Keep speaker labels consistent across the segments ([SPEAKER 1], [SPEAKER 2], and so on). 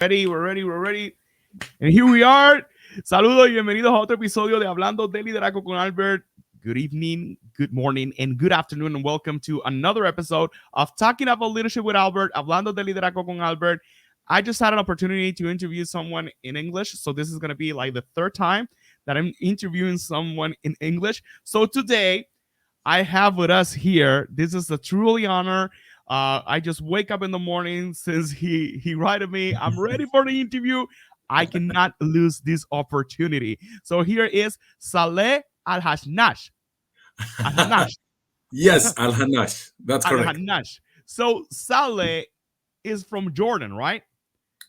[SPEAKER 1] We're ready. And here we are. Saludos y bienvenidos a otro episodio de Hablando de Liderazgo con Albert. Good evening, good morning, and good afternoon, and welcome to another episode of Talking About Leadership with Albert, Hablando de Liderazgo con Albert. I just had an opportunity to interview someone in English, so this is going to be like the third time that I'm interviewing someone in English. So today, I have with us here, this is a truly honor. I just wake up in the morning since he invited me. I'm ready for the interview. I cannot lose this opportunity. So here is Saleh Al Hanash. Al Hanash.
[SPEAKER 2] Yes, Al Hanash. That's
[SPEAKER 1] Al
[SPEAKER 2] correct.
[SPEAKER 1] Hanash. So Saleh is from Jordan, right?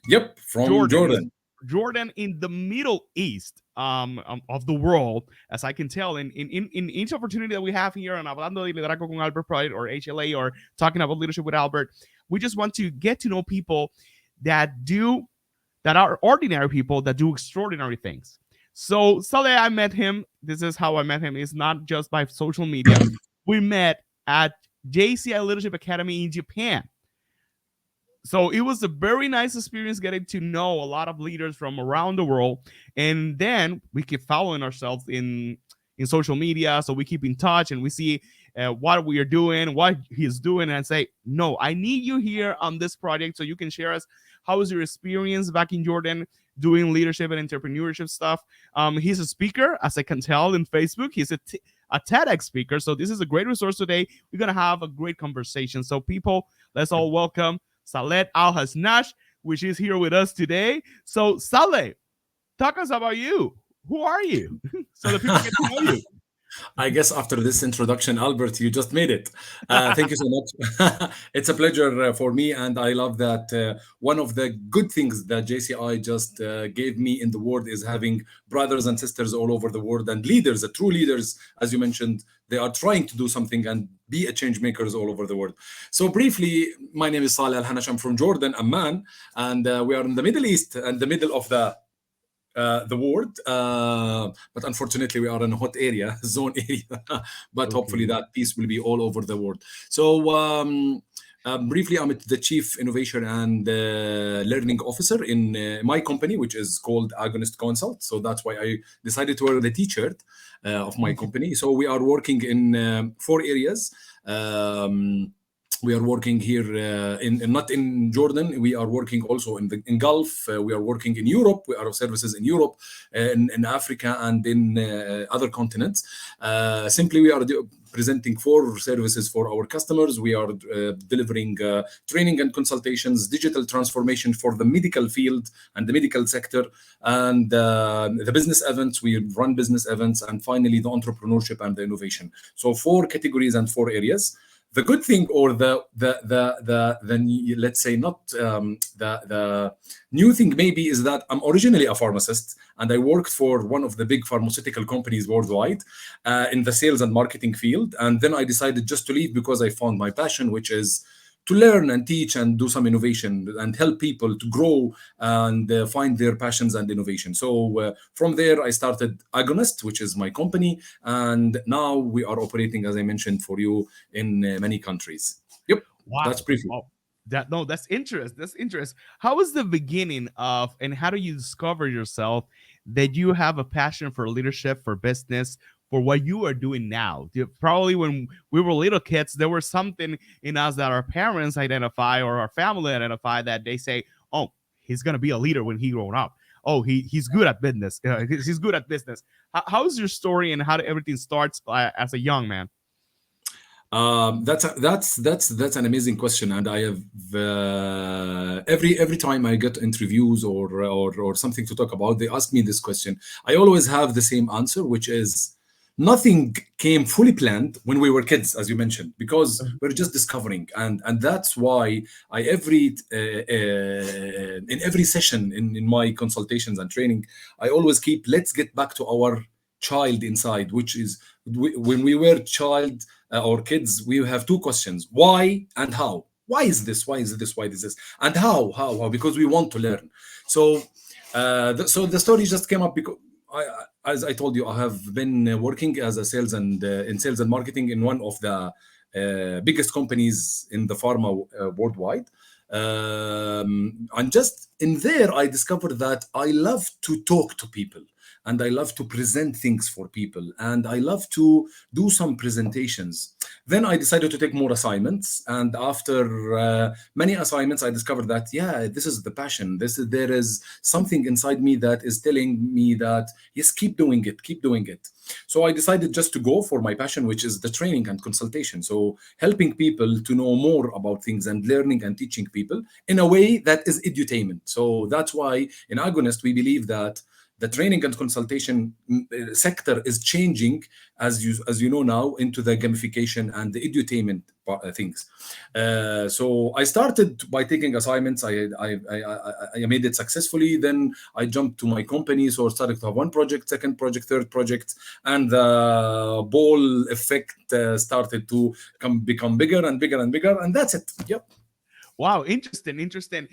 [SPEAKER 2] Yep, from Jordan.
[SPEAKER 1] Jordan in the Middle East of the world, as I can tell. In each opportunity that we have here on Hablando de Liderazgo con Albert Pride or HLA or Talking About Leadership with Albert, we just want to get to know people that are ordinary people that do extraordinary things. So Saleh, I met him. This is how I met him. It's not just by social media. We met at JCI Leadership Academy in Japan. So it was a very nice experience getting to know a lot of leaders from around the world. And then we keep following ourselves in social media. So we keep in touch and we see what we are doing, what he's doing, and say, no, I need you here on this project so you can share us how was your experience back in Jordan doing leadership and entrepreneurship stuff. He's a speaker, as I can tell in Facebook. He's a TEDx speaker. So this is a great resource today. We're going to have a great conversation. So people, let's all welcome Saleh Al Hanash, which is here with us today. So Saleh, talk us about you. Who are you? So the people get to know you.
[SPEAKER 2] I guess after this introduction, Albert, you just made it. Thank you so much. It's a pleasure for me, and I love that one of the good things that JCI just gave me in the world is having brothers and sisters all over the world and leaders, the true leaders, as you mentioned. They are trying to do something and be a change makers all over the world. So briefly, my name is Saleh Al Hanash. I'm from Jordan, Amman, and we are in the Middle East and the middle of the world, but unfortunately we are in a hot area, zone area. But okay, hopefully that peace will be all over the world. So briefly, I'm the chief innovation and learning officer in my company, which is called Agonist Consult. So that's why I decided to wear the t-shirt of my company. So we are working in 4 areas. We are working here not in Jordan. We are working also in Gulf. We are working in Europe. We are services in Europe, in Africa, and in other continents. Simply, we are presenting 4 services for our customers. We are delivering training and consultations, digital transformation for the medical field and the medical sector, and the business events. We run business events, and finally the entrepreneurship and the innovation. So 4 categories and 4 areas. The good thing, or the let's say not the new thing maybe, is that I'm originally a pharmacist and I worked for one of the big pharmaceutical companies worldwide in the sales and marketing field. And then I decided just to leave because I found my passion, which is to learn and teach and do some innovation and help people to grow and find their passions and innovation. So from there, I started Agonist, which is my company. And now we are operating, as I mentioned, for you in many countries. Yep.
[SPEAKER 1] Wow.
[SPEAKER 2] That's briefly.
[SPEAKER 1] Wow. That's interesting. That's interesting. How was the beginning of, and how do you discover yourself that you have a passion for leadership, for business, for what you are doing now? Probably when we were little kids, there was something in us that our parents identify or our family identify that they say, oh, he's going to be a leader when he grown up. Oh, he's good at business. He's good at business. How's your story and how everything starts as a young man?
[SPEAKER 2] That's an amazing question, and I have every time I get interviews or something to talk about, they ask me this question. I always have the same answer, which is nothing came fully planned when we were kids, as you mentioned, because we're just discovering, and that's why I in every session in my consultations and training, I always keep, let's get back to our child inside, which is when we were child or kids, we have 2 questions: why and how. Why is this? Why is this? Why is this? And how? Because we want to learn. So so the story just came up because as I told you, I have been working as a sales and in sales and marketing in one of the biggest companies in the pharma worldwide. And just in there, I discovered that I love to talk to people, and I love to present things for people, and I love to do some presentations. Then I decided to take more assignments, and after many assignments, I discovered that yeah, this is the passion. There is something inside me that is telling me that yes, keep doing it, keep doing it. So I decided just to go for my passion, which is the training and consultation. So helping people to know more about things and learning and teaching people in a way that is edutainment. So that's why in Agonist we believe that the training and consultation sector is changing, as you know now, into the gamification and the edutainment things. So I started by taking assignments. I made it successfully. Then I jumped to my company, so I started to have one project, second project, third project, and the ball effect started to become bigger and bigger and bigger, and that's it. Yep.
[SPEAKER 1] Wow, interesting, interesting.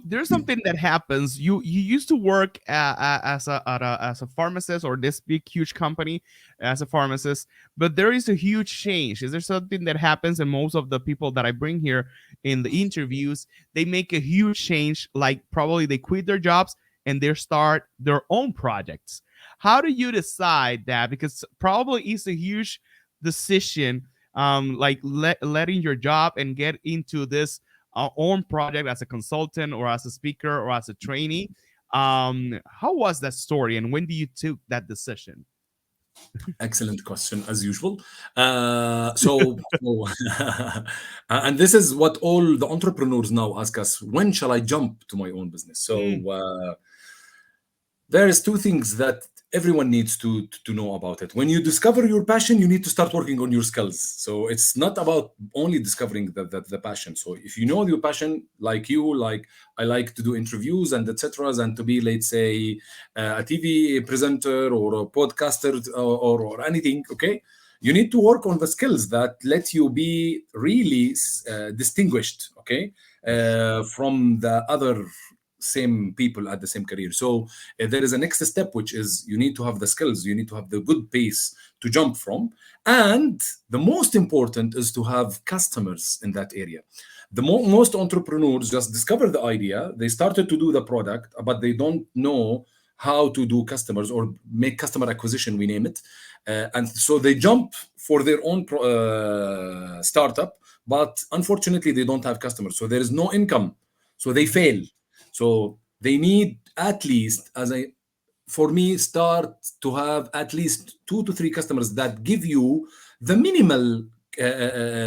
[SPEAKER 1] There's something that happens. You used to work as a pharmacist or this big huge company as a pharmacist, but there is a huge change. Is there something that happens? And most of the people that I bring here in the interviews, they make a huge change. Like probably they quit their jobs and they start their own projects. How do you decide that? Because probably it's a huge decision. Like letting your job and get into this our own project as a consultant or as a speaker or as a trainee. How was that story and when do you took that decision?
[SPEAKER 2] Excellent question, as usual. And this is what all the entrepreneurs now ask us: when shall I jump to my own business? So
[SPEAKER 1] Mm,
[SPEAKER 2] there is two things that everyone needs to know about it. When you discover your passion, you need to start working on your skills. So it's not about only discovering the passion. So if you know your passion, like you, like I like to do interviews and etc., and to be, let's say, a TV presenter or a podcaster or anything, okay, you need to work on the skills that let you be really distinguished, okay, from the other same people at the same career. So there is a next step, which is you need to have the skills, you need to have the good base to jump from. And the most important is to have customers in that area. Most entrepreneurs just discover the idea, they started to do the product, but they don't know how to do customers or make customer acquisition, we name it. And so they jump for their own startup, but unfortunately they don't have customers. So there is no income. So they fail. So they need at least, for me, start to have at least 2 to 3 customers that give you the minimal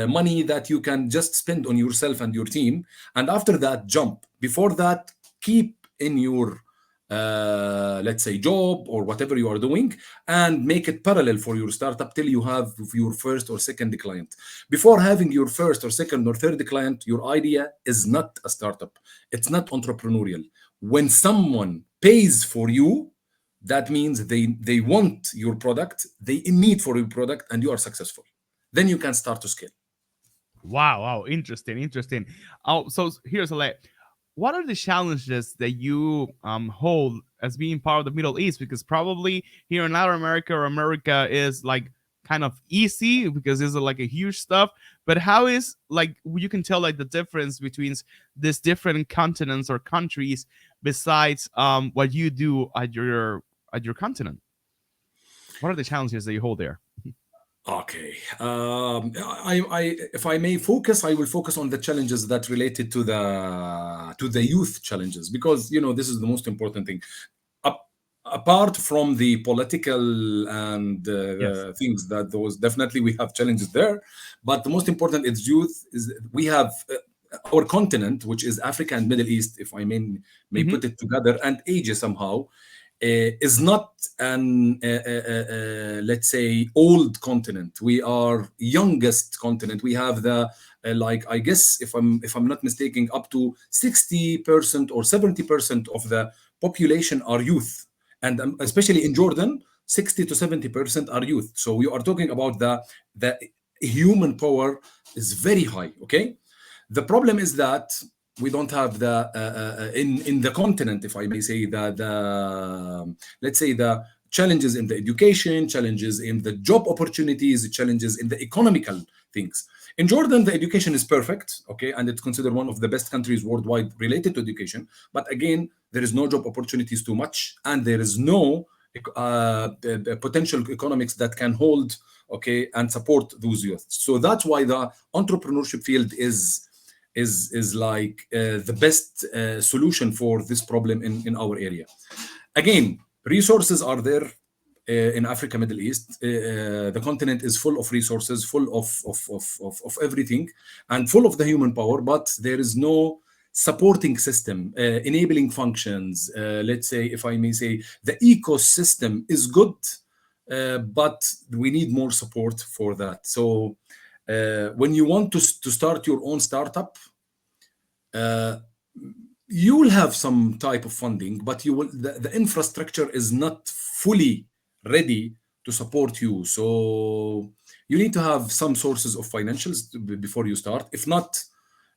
[SPEAKER 2] money that you can just spend on yourself and your team. And after that, jump. Before that, keep in your let's say job or whatever you are doing, and make it parallel for your startup till you have your first or second client. Before having your first or second or third client, your idea is not a startup, it's not entrepreneurial. When someone pays for you, that means they want your product, they need for your product, and you are successful. Then you can start to scale.
[SPEAKER 1] wow, wow, interesting, interesting. Oh, so here's a what are the challenges that you hold as being part of the Middle East? Because probably here in Latin America or America is like kind of easy because it's like a huge stuff. But how is like you can tell like the difference between these different continents or countries besides what you do at your continent? What are the challenges that you hold there?
[SPEAKER 2] Okay. If I may focus, I will focus on the challenges that related to the youth challenges, because this is the most important thing. Apart from the political and
[SPEAKER 1] Yes.
[SPEAKER 2] things, that those definitely we have challenges there, but the most important is youth. Is we have our continent, which is Africa and Middle East, if I may
[SPEAKER 1] Mm-hmm.
[SPEAKER 2] put it together, and Asia somehow is not an let's say old continent. We are youngest continent. We have the like, I guess, if I'm not mistaken, up to 60% or 70% of the population are youth, and especially in Jordan, 60 to 70% are youth. So we are talking about the human power is very high. Okay, the problem is that we don't have the in the continent, if I may say, the let's say the challenges in the education, challenges in the job opportunities, challenges in the economical things. In Jordan, the education is perfect, okay, and it's considered one of the best countries worldwide related to education. But again, there is no job opportunities too much, and there is no potential economics that can hold, okay, and support those youth. So that's why the entrepreneurship field is like the best solution for this problem in our area. Again, resources are there in Africa, Middle East. The continent is full of resources, full of everything, and full of the human power, but there is no supporting system, enabling functions. Let's say, if I may say, the ecosystem is good, but we need more support for that. So when you want to start your own startup, uh, you will have some type of funding, but the infrastructure is not fully ready to support you. So you need to have some sources of financials before you start. If not,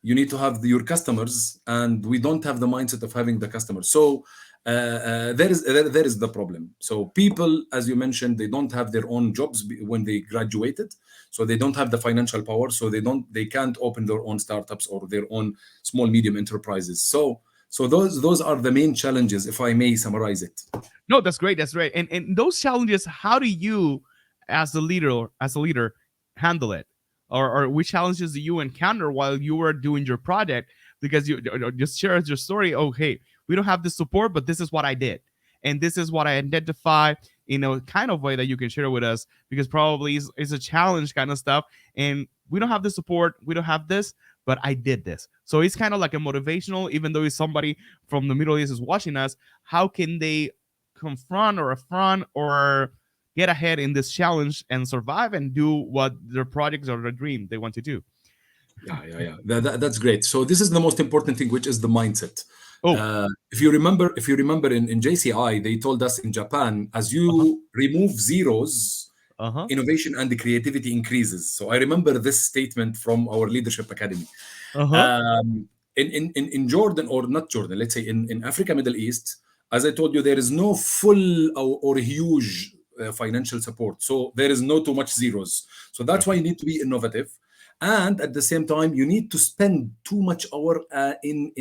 [SPEAKER 2] you need to have your customers, and we don't have the mindset of having the customers. So there is the problem. So people, as you mentioned, they don't have their own jobs when they graduated, so they don't have the financial power, so they can't open their own startups or their own small medium enterprises. So those are the main challenges, if I may summarize it.
[SPEAKER 1] No, that's great. That's great. And those challenges, how do you, as a leader, handle it? Or which challenges do you encounter while you were doing your project? Because you just share your story. Oh, hey, we don't have the support, but this is what I did, and this is what I identify in a kind of way that you can share with us. Because probably it's a challenge kind of stuff, and we don't have the support. We don't have this, but I did this. So it's kind of like a motivational, even though it's somebody from the Middle East is watching us. How can they confront or affront or get ahead in this challenge and survive and do what their projects or their dream they want to do?
[SPEAKER 2] Yeah. That's great. So this is the most important thing, which is the mindset.
[SPEAKER 1] Oh,
[SPEAKER 2] If you remember in JCI, they told us in Japan, as
[SPEAKER 1] uh-huh,
[SPEAKER 2] you remove zeros,
[SPEAKER 1] uh-huh,
[SPEAKER 2] innovation and the creativity increases. So I remember this statement from our leadership academy.
[SPEAKER 1] uh-huh,
[SPEAKER 2] In Jordan, or not Jordan, let's say in Africa, Middle East, as I told you, there is no full or huge financial support. So there is no too much zeros. So that's why you need to be innovative. And at the same time, you need to spend too much hour in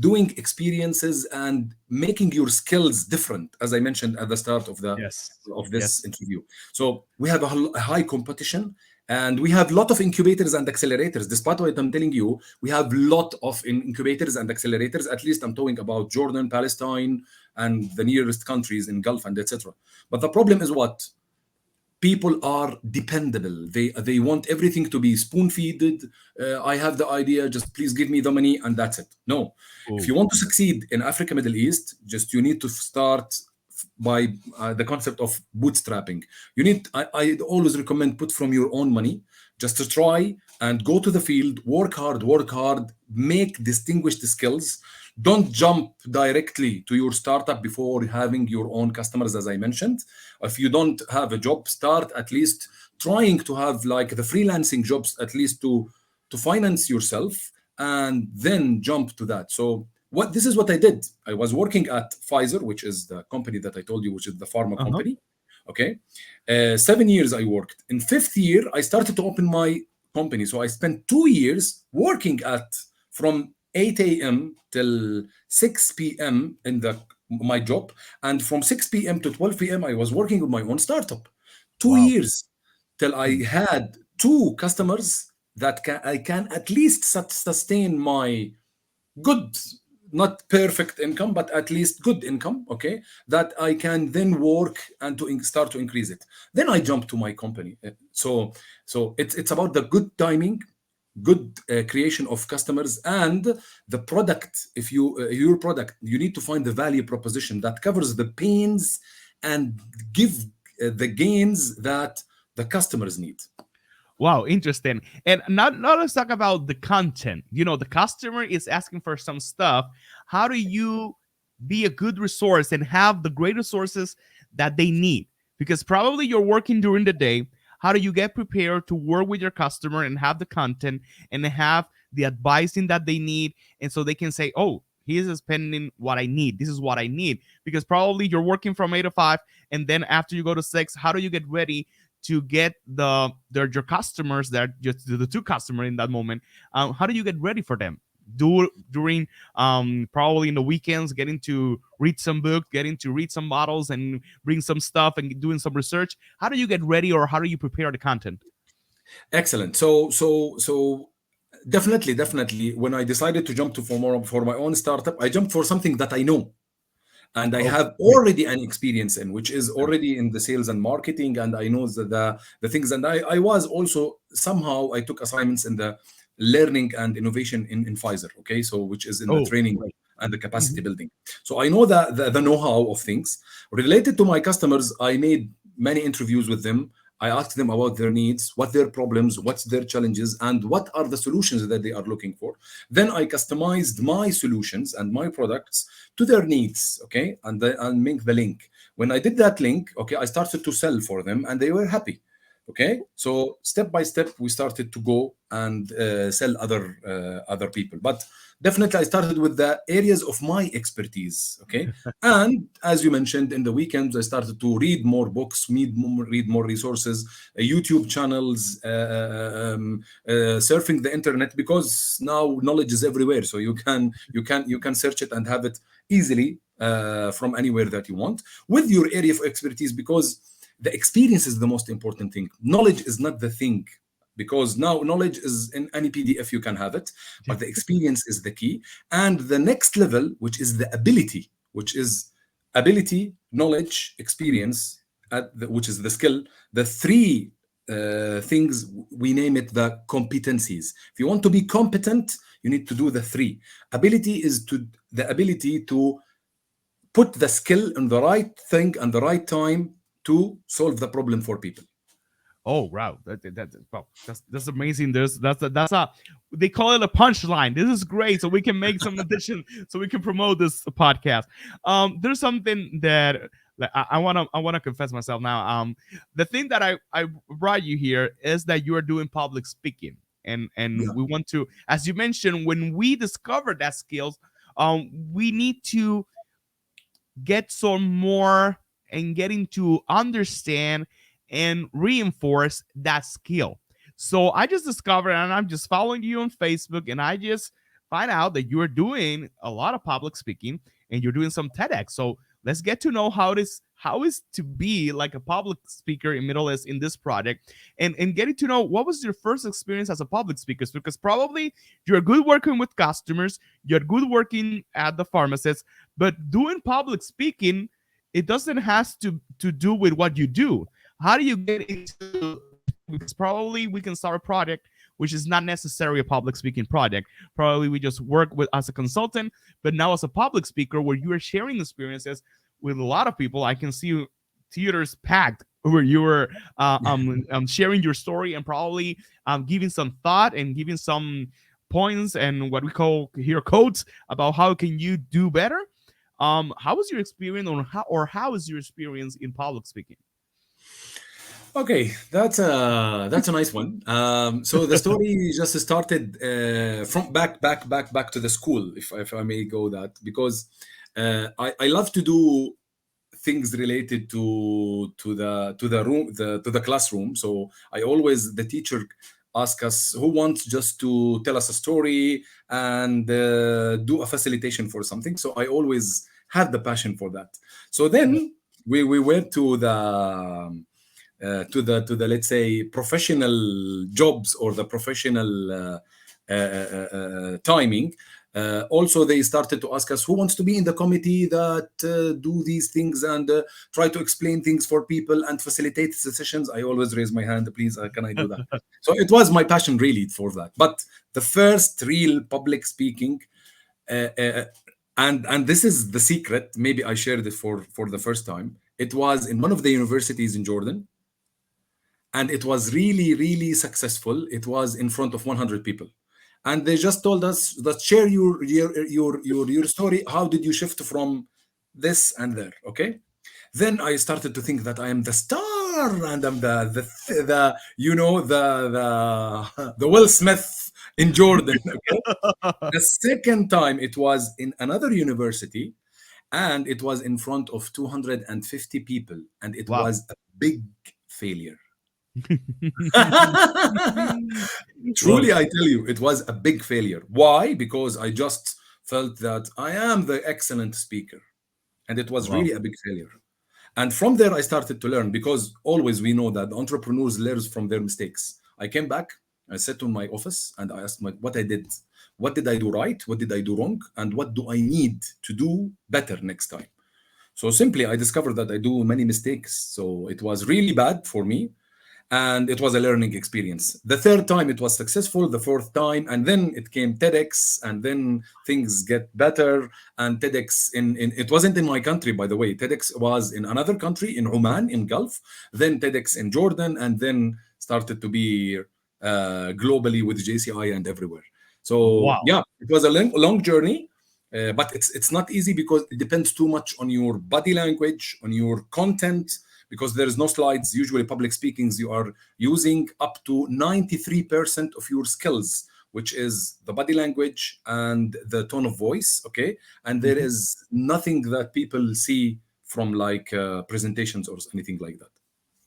[SPEAKER 2] doing experiences and making your skills different, as I mentioned at the start
[SPEAKER 1] yes,
[SPEAKER 2] of this
[SPEAKER 1] yes,
[SPEAKER 2] interview. So we have a high competition, and we have a lot of incubators and accelerators. Despite what I'm telling you, we have a lot of incubators and accelerators. At least I'm talking about Jordan, Palestine, and the nearest countries in Gulf and etc. But the problem is what? People are dependable. They want everything to be spoon feeded. I have the idea, just please give me the money, and that's it. No, if
[SPEAKER 1] oh,
[SPEAKER 2] you want to succeed in Africa, Middle East, just you need to start by the concept of bootstrapping. I always recommend put from your own money, just to try and go to the field, work hard, make distinguished skills. Don't jump directly to your startup before having your own customers, as I mentioned. If you don't have a job, start at least trying to have like the freelancing jobs, at least to finance yourself, and then jump to that. So what this is what I did. I was working at Pfizer, which is the company that I told you, which is the pharma
[SPEAKER 1] uh-huh,
[SPEAKER 2] company. Okay, 7 years I worked. In fifth year, I started to open my company. So I spent 2 years working at from 8 a.m. till 6 p.m. in the my job, and from 6 p.m. to 12 p.m. I was working with my own startup. Two
[SPEAKER 1] wow,
[SPEAKER 2] years till I
[SPEAKER 1] mm,
[SPEAKER 2] had two customers that I can at least sustain my good, not perfect income, but at least good income, okay, that I can then work and start to increase it. Then I jump to my company. So it's about the good timing, good creation of customers, and the product. If your product, you need to find the value proposition that covers the pains and give the gains that the customers need.
[SPEAKER 1] wow, interesting. And now let's talk about the content. The customer is asking for some stuff. How do you be a good resource and have the great resources that they need? Because probably you're working during the day. How do you get prepared to work with your customer and have the content and have the advising that they need, and so they can say, oh, he is spending what I need, this is what I need? Because probably you're working from 8 to 5, and then after you go to 6, how do you get ready to get your customers, that just the two customer in that moment, how do you get ready for them? During probably in the weekends, getting to read some books, getting to read some models and bring some stuff and doing some research. How do you get ready, or how do you prepare the content?
[SPEAKER 2] Excellent. So definitely, when I decided to jump to for my own startup, I jumped for something that I know and I
[SPEAKER 1] Oh,
[SPEAKER 2] have
[SPEAKER 1] great.
[SPEAKER 2] already an experience in, which is already in the sales and marketing, and I know the things. And I was also somehow I took assignments in the learning and innovation in Pfizer. Okay, so which is in the
[SPEAKER 1] Oh,
[SPEAKER 2] training
[SPEAKER 1] great.
[SPEAKER 2] and the capacity
[SPEAKER 1] Mhm.
[SPEAKER 2] building. So I know the know-how of things related to my customers. I made many interviews with them. I asked them about their needs, what their problems, what's their challenges, and what are the solutions that they are looking for. Then I customized my solutions and my products to their needs, okay, and make the link. When I did that link, okay, I started to sell for them, and they were happy. Okay, so step by step, we started to go and sell other people. But definitely, I started with the areas of my expertise. Okay, and as you mentioned, in the weekends, I started to read more books, read more resources, YouTube channels, surfing the internet, because now knowledge is everywhere. So you can search it and have it easily from anywhere that you want with your area of expertise, because the experience is the most important thing. Knowledge is not the thing, because now knowledge is in any PDF, you can have it, but the experience is the key. And the next level, which is the ability, which is ability, knowledge, experience, which is the skill. The three things, we name it the competencies. If you want to be competent, you need to do the three. Ability is to the ability to put the skill in the right thing and the right time to solve the problem for people.
[SPEAKER 1] Oh wow, well, that's amazing. That's a they call it a punchline. This is great, so we can make some addition, so we can promote this podcast. There's something that, like, I wanna confess myself now. The thing that I brought you here is that you are doing public speaking, and
[SPEAKER 2] Yeah.
[SPEAKER 1] we want to, as you mentioned, when we discover that skills, we need to get some more and getting to understand and reinforce that skill. So I just discovered, and I'm just following you on Facebook, and I just find out that you're doing a lot of public speaking and you're doing some TEDx. So let's get to know how is to be like a public speaker in Middle East in this project, and getting to know what was your first experience as a public speaker, because probably you're good working with customers, you're good working at the pharmacist, but doing public speaking, it doesn't has to do with what you do. How do you get into, because probably we can start a project which is not necessarily a public speaking project. Probably we just work with as a consultant, but now as a public speaker where you are sharing experiences with a lot of people. I can see theaters packed where you were sharing your story and probably giving some thought and giving some points and what we call here codes about how can you do better. How was your experience, or how is your experience in public speaking?
[SPEAKER 2] Okay, that's a nice one. So the story just started from back to the school, if I may go that, because I love to do things related to the room, to the classroom. So I always, the teacher ask us who wants just to tell us a story and do a facilitation for something. So I always had the passion for that. So then we went to the let's say professional jobs, or the professional timing. Also, they started to ask us who wants to be in the committee that do these things and try to explain things for people and facilitate the sessions. I always raise my hand, please, can I do that? So it was my passion really for that. But the first real public speaking, uh, uh, and this is the secret. Maybe I shared it for the first time. It was in one of the universities in Jordan, and it was really successful. It was in front of 100 people, and they just told us that share your story. How did you shift from this and there? Okay, then I started to think that I am the star, and I'm the the Will Smith in Jordan. Okay, the second time it was in another university, and it was in front of 250 people, and it
[SPEAKER 1] Wow.
[SPEAKER 2] was a big failure.
[SPEAKER 1] Wow.
[SPEAKER 2] Truly, I tell you, it was a big failure. Why? Because I just felt that I am the excellent speaker, and it was
[SPEAKER 1] Wow.
[SPEAKER 2] really a big failure. And from there, I started to learn because always we know that entrepreneurs learn from their mistakes. I came back, I sat in my office, and I asked what I did. What did I do right? What did I do wrong? And what do I need to do better next time? So simply, I discovered that I do many mistakes. So it was really bad for me, and it was a learning experience. The third time it was successful, the fourth time, and then it came TEDx, and then things get better. And TEDx in it wasn't in my country, by the way. TEDx was in another country, in Oman, in Gulf. Then TEDx in Jordan, and then started to be globally with JCI and everywhere. So
[SPEAKER 1] Wow.
[SPEAKER 2] yeah, it was a long journey. But it's not easy because it depends too much on your body language, on your content, because there is no slides. Usually, public speakings, you are using up to 93% of your skills, which is the body language and the tone of voice. Okay. And there
[SPEAKER 1] Mhm.
[SPEAKER 2] is nothing that people see from like presentations or anything like that.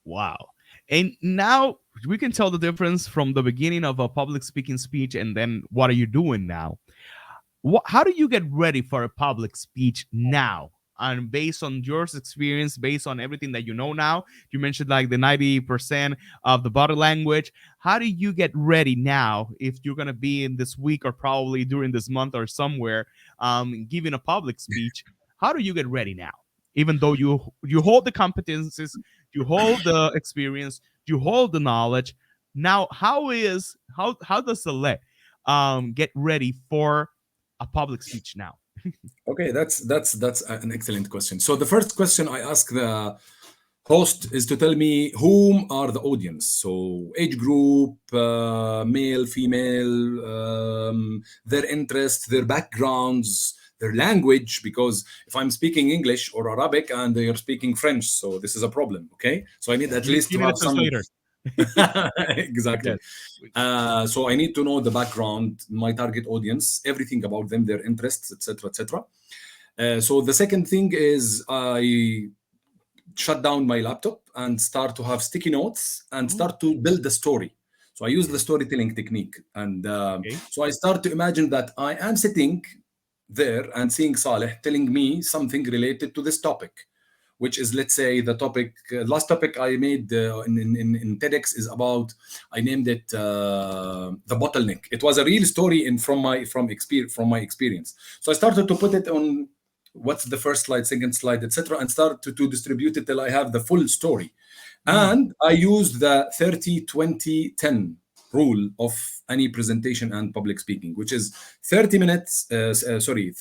[SPEAKER 1] Wow. And now we can tell the difference from the beginning of a public speaking speech and then what are you doing now? How do you get ready for a public speech now? And based on your experience, based on everything that you know now, you mentioned like the 90% of the body language. How do you get ready now if you're going to be in this week or probably during this month or somewhere giving a public speech? How do you get ready now? Even though you hold the competencies, you hold the experience, you hold the knowledge. Now, how does Saleh get ready for a public speech now?
[SPEAKER 2] Okay, that's an excellent question. So the first question I ask the host is to tell me whom are the audience. So age group, male, female, their interests, their backgrounds, their language. Because if I'm speaking English or Arabic and they are speaking French, so this is a problem. Okay, so I need at least
[SPEAKER 1] You
[SPEAKER 2] to
[SPEAKER 1] need a
[SPEAKER 2] have some.
[SPEAKER 1] translator.
[SPEAKER 2] Exactly.
[SPEAKER 1] Yes.
[SPEAKER 2] So I need to know the background, my target audience, everything about them, their interests, etc., etc. So the second thing is I shut down my laptop and start to have sticky notes and
[SPEAKER 1] Oh,
[SPEAKER 2] start to build the story. So I use the storytelling technique, and
[SPEAKER 1] okay.
[SPEAKER 2] so I start to imagine that I am sitting there and seeing Saleh telling me something related to this topic, which is, let's say, the topic. Last topic I made in TEDx is about. I named it the bottleneck. It was a real story in from my experience. So I started to put it on what's the first slide, second slide, etc., and start to distribute it till I have the full story.
[SPEAKER 1] Mm.
[SPEAKER 2] And I used the 30-20-10 rule of any presentation and public speaking, which is 30 minutes, 30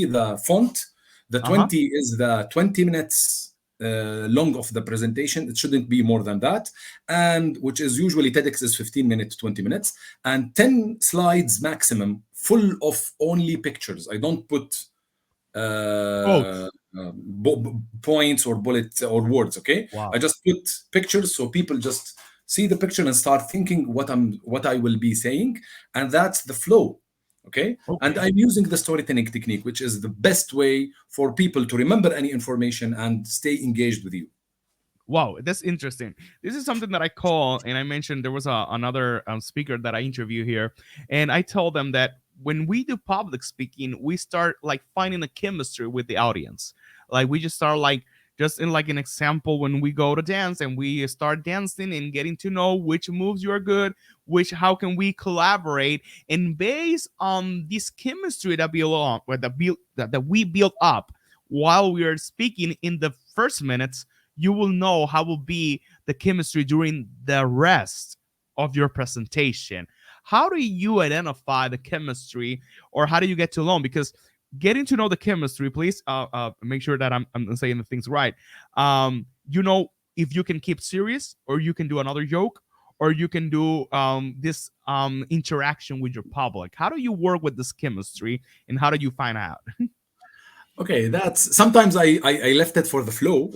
[SPEAKER 2] the font, the
[SPEAKER 1] Uh huh.
[SPEAKER 2] 20 is the 20 minutes long of the presentation. It shouldn't be more than that. And which is usually TEDx is 15 minutes, 20 minutes, and 10 slides maximum, full of only pictures. I don't put
[SPEAKER 1] Quotes.
[SPEAKER 2] points or bullets or words. Okay, I
[SPEAKER 1] Wow.
[SPEAKER 2] just put pictures so people just see the picture and start thinking what I will be saying, and that's the flow. Okay, and
[SPEAKER 1] Okay.
[SPEAKER 2] I'm using the storytelling technique, which is the best way for people to remember any information and stay engaged with you.
[SPEAKER 1] Wow, that's interesting. This is something that I call, and I mentioned there was another speaker that I interview here, and I told them that when we do public speaking, we start like finding a chemistry with the audience. Like we just start like just in like an example when we go to dance and we start dancing and getting to know which moves you are good, which how can we collaborate, and based on this chemistry that belong or that we build up while we are speaking in the first minutes, you will know how will be the chemistry during the rest of your presentation. How do you identify the chemistry, or how do you get to know? Because getting to know the chemistry, please make sure that I'm saying the things right. You know, if you can keep serious, or you can do another joke, or you can do this interaction with your public. How do you work with this chemistry, and how do you find out?
[SPEAKER 2] Okay, that's sometimes I left it for the flow,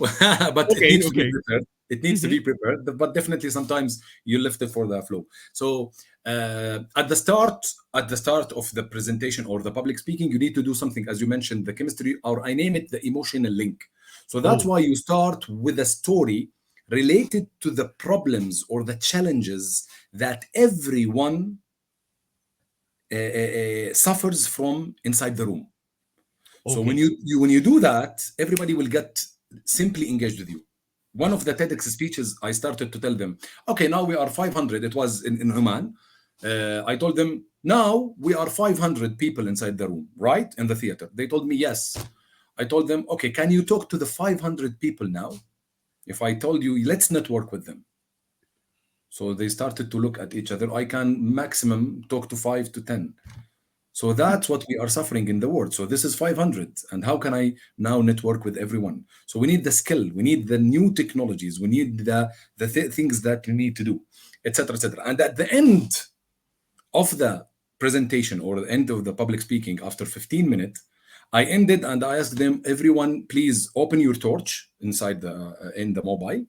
[SPEAKER 2] but it
[SPEAKER 1] Okay,
[SPEAKER 2] needs to be
[SPEAKER 1] okay.
[SPEAKER 2] prepared. It needs to
[SPEAKER 1] Mm-hmm.
[SPEAKER 2] be prepared, but definitely sometimes you left it for the flow. So at the start of the presentation or the public speaking, you need to do something, as you mentioned, the chemistry, or I name it the emotional link. So that's
[SPEAKER 1] Oh,
[SPEAKER 2] why you start with a story related to the problems or the challenges that everyone suffers from inside the room. So when
[SPEAKER 1] Okay.
[SPEAKER 2] when you do that, everybody will get simply engaged with you. One of the TEDx speeches, I started to tell them, okay, now we are 500. It was in Oman. I told them, now we are 500 people inside the room, right? In the theater. They told me, yes. I told them, okay, can you talk to the 500 people now? If I told you, let's network with them. So they started to look at each other. I can maximum talk to 5 to 10. So that's what we are suffering in the world. So this is 500. And how can I now network with everyone? So we need the skill, we need the new technologies, we need the things that you need to do, etc., etc. And at the end of the presentation or the end of the public speaking, after 15 minutes, I ended and I asked them, everyone, please open your torch inside the in the mobile,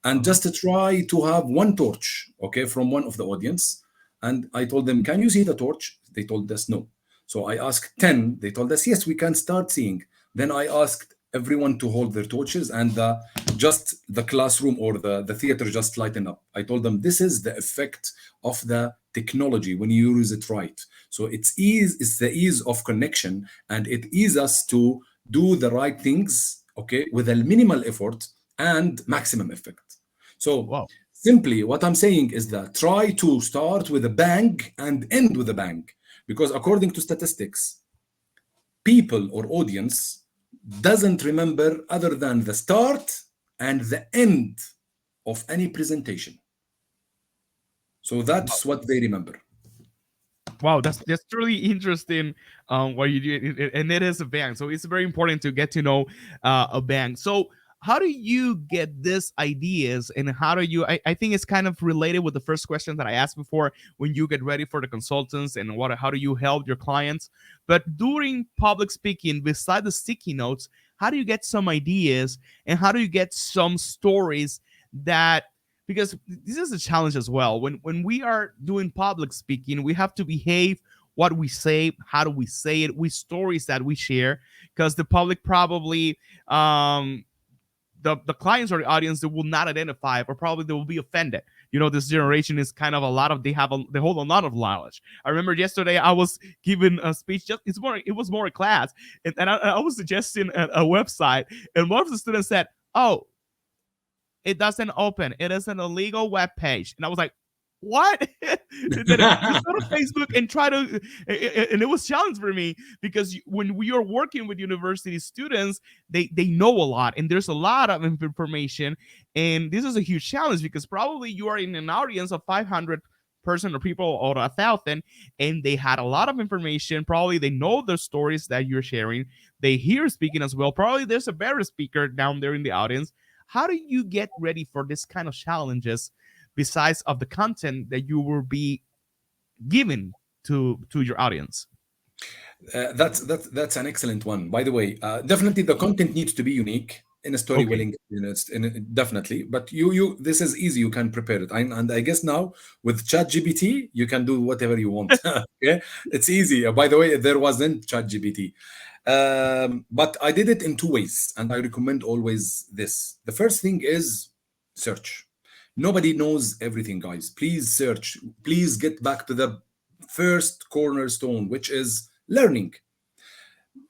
[SPEAKER 2] and
[SPEAKER 1] Uh-huh.
[SPEAKER 2] just to try to have one torch, okay, from one of the audience. And I told them, can you see the torch? They told us no. So I asked 10. They told us, yes, we can start seeing. Then I asked everyone to hold their torches, and just the classroom or the theater just lighten up. I told them, this is the effect of the technology when you use it right. So it's the ease of connection, and it eases us to do the right things, okay, with a minimal effort and maximum effect. So
[SPEAKER 1] Wow.
[SPEAKER 2] simply what I'm saying is that try to start with a bang and end with a bang, because according to statistics, people or audience doesn't remember other than the start and the end of any presentation. So that's what they remember.
[SPEAKER 1] Wow, that's really interesting. What you do, and it is a bank, so it's very important to get to know a bank. So, how do you get these ideas, and how do you? I think it's kind of related with the first question that I asked before. When you get ready for the consultants, and what, how do you help your clients? But during public speaking, beside the sticky notes, how do you get some ideas, and how do you get some stories that, because this is a challenge as well. When we are doing public speaking, we have to behave what we say, how do we say it, with stories that we share, because the public probably, the clients or the audience, they will not identify, or probably they will be offended. You know, this generation is kind of a lot of, they hold a lot of knowledge. I remember yesterday I was giving a speech, just it was more a class, and I was suggesting a website, and one of the students said, oh, it doesn't open. It is an illegal web page. And I was like, what? Then just go to Facebook and try to, and it was challenge for me, because when we are working with university students, they know a lot, and there's a lot of information, and this is a huge challenge, because probably you are in an audience of 500 person or people, or 1,000, and they had a lot of information. Probably they know the stories that you're sharing, they hear speaking as well. Probably there's a better speaker down there in the audience. How do you get ready for this kind of challenges, besides of the content that you will be giving to your audience?
[SPEAKER 2] That's an excellent one. By the way, definitely the content needs to be unique in a
[SPEAKER 1] Okay.
[SPEAKER 2] storytelling. Definitely, but you this is easy. You can prepare it, and I guess now with ChatGPT you can do whatever you want. Okay, it's easy. By the way, there wasn't ChatGPT, but I did it in two ways, and I recommend always this. The first thing is search. Nobody knows everything, guys. Please search. Please get back to the first cornerstone, which is learning.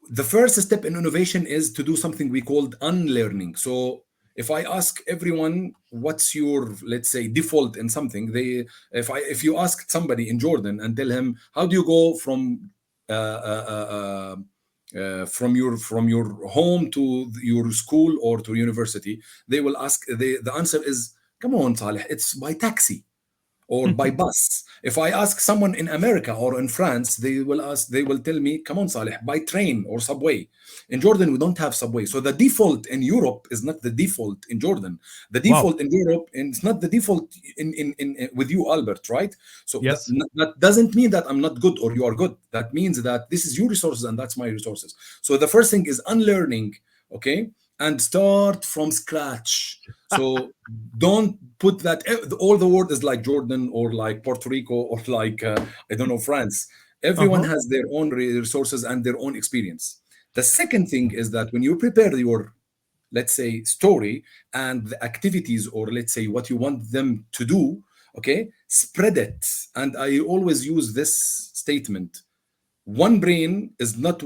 [SPEAKER 2] The first step in innovation is to do something we called unlearning. So if I ask everyone what's your, let's say, default in something, they if you ask somebody in Jordan and tell him how do you go from your home to your school or to university, they will ask, the answer is, come on Saleh, it's by taxi or by bus. If I ask someone in America or in France, they will tell me, come on, Saleh, by train or subway. In Jordan, we don't have subway. So the default in Europe is not the default in Jordan. The
[SPEAKER 1] Wow.
[SPEAKER 2] default in Europe, and it's not the default in with you, Albert, right? So
[SPEAKER 1] Yes.
[SPEAKER 2] that doesn't mean that I'm not good or you are good. That means that this is your resources and that's my resources. So the first thing is unlearning, okay? And start from scratch. So don't put that all the word is like Jordan or like Puerto Rico or like I don't know, France. Everyone
[SPEAKER 1] Uh-huh.
[SPEAKER 2] has their own resources and their own experience. The second thing is that when you prepare your let's say, story and the activities, or let's say what you want them to do, okay, spread it. And I always use this statement: one brain is not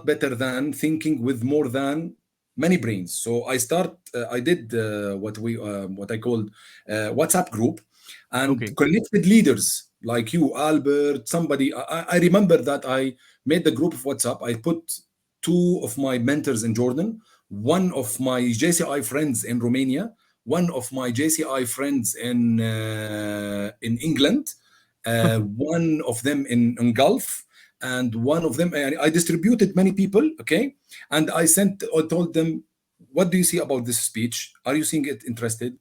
[SPEAKER 2] better than thinking with more than many brains. So I did what I called WhatsApp group, and
[SPEAKER 1] Okay.
[SPEAKER 2] connected leaders like you, Albert, somebody. I remember that I made the group of WhatsApp. I put two of my mentors in Jordan, one of my JCI friends in Romania, one of my JCI friends in England, one of them in Gulf, and one of them, I distributed many people, okay, and I told them, what do you see about this speech? Are you seeing it interesting?